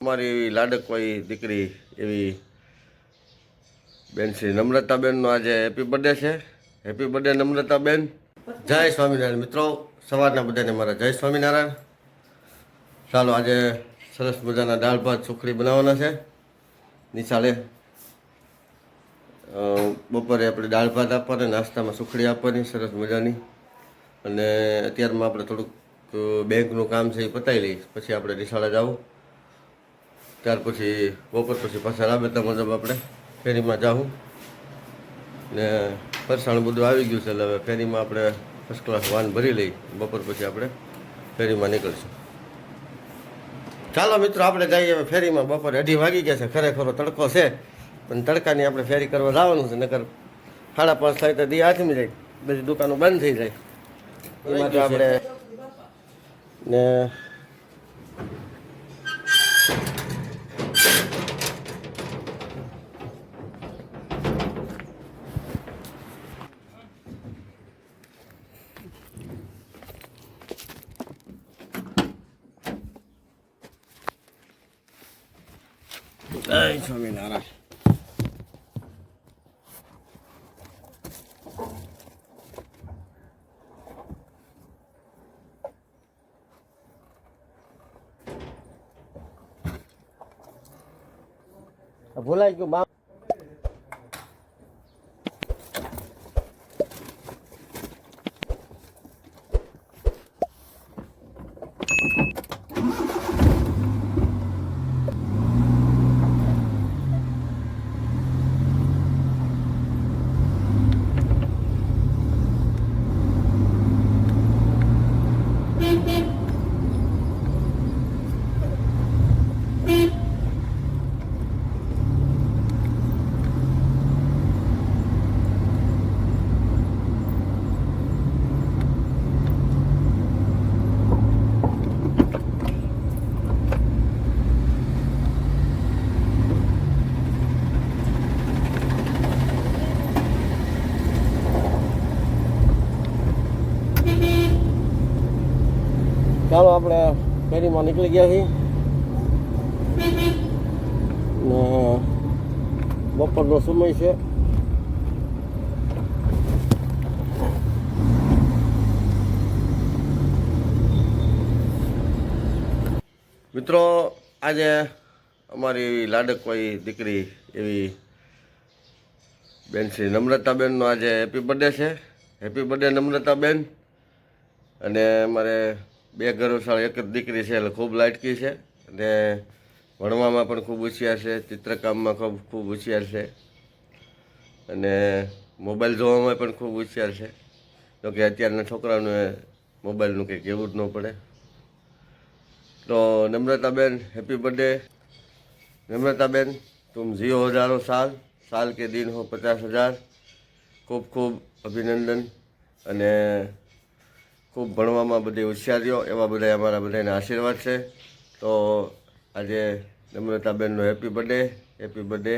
અમારી એવી લાડકવાઈ દીકરી એવી બેન શ્રી નમ્રતાબેનનો આજે હેપી બર્થડે છે. Happy birthday નમ્રતાબેન. જય સ્વામિનારાયણ મિત્રો, સવારના બધાને મારા જય સ્વામિનારાયણ. ચાલો આજે સરસ મજાના દાળ ભાત સુખડી બનાવવાના છે. નિશાળે બપોરે આપણે દાળ ભાત આપવાના, નાસ્તામાં સુખડી આપવાની સરસ મજાની. અને અત્યારમાં આપણે થોડુંક બેંકનું કામ છે એ પતાવી લઈએ, પછી આપણે નિશાળે જવું. ત્યાર પછી બપોર પછી પાછા રાબેતા મુજબ આપણે ફેરીમાં જાઉં ને ફરસાણ બધું આવી ગયું છે. એટલે હવે ફેરીમાં આપણે ફર્સ્ટ ક્લાસ વાન ભરી લઈ, બપોર પછી આપણે ફેરીમાં નીકળશું. ચાલો મિત્રો આપણે જઈએ હવે ફેરીમાં. બપોરે 2:30 વાગી ગયા છે. ખરેખરો તડકો છે, પણ તડકાની આપણે ફેરી કરવા જવાનું છે. નકર 5:30 થાય તો દી હાથમી જાય, બધી દુકાનો બંધ થઈ જાય. એ માટે આપણે ને જય સ્વામિનારાયણ. ભૂલાઈ ગયું બા. ચાલો આપણે ફેરીમાં નીકળી ગયા છીએ ને બપોરનો સમય છે. મિત્રો આજે અમારી એવી લાડકવાઈ દીકરી એવી બેન શ્રી નમ્રતાબેનનો આજે હેપી બર્થડે છે. Happy birthday નમ્રતાબેન. અને અમારે 2 ઘરોશાળ એક જ દીકરી છે, એટલે ખૂબ લાટકી છે. અને ભણવામાં પણ ખૂબ હોશિયાર છે, ચિત્રકામમાં ખૂબ હોશિયાર છે, અને મોબાઈલ જોવામાં પણ ખૂબ હોશિયાર છે. જોકે અત્યારના છોકરાઓને મોબાઈલનું કંઈ કહેવું જ ન પડે. તો नम्रताबेन हैप्पी बर्थडे. नम्रताबेन तुम जियो हजारों साल, साल के दिन हो 50,000. खूब खूब अभिनंदन. અને ખૂબ ભણવામાં બધી હોશિયારીઓ, એવા બધા અમારા બધાના આશીર્વાદ છે. તો આજે નમ્રતાબેનનો હેપી બર્થડે. Happy birthday.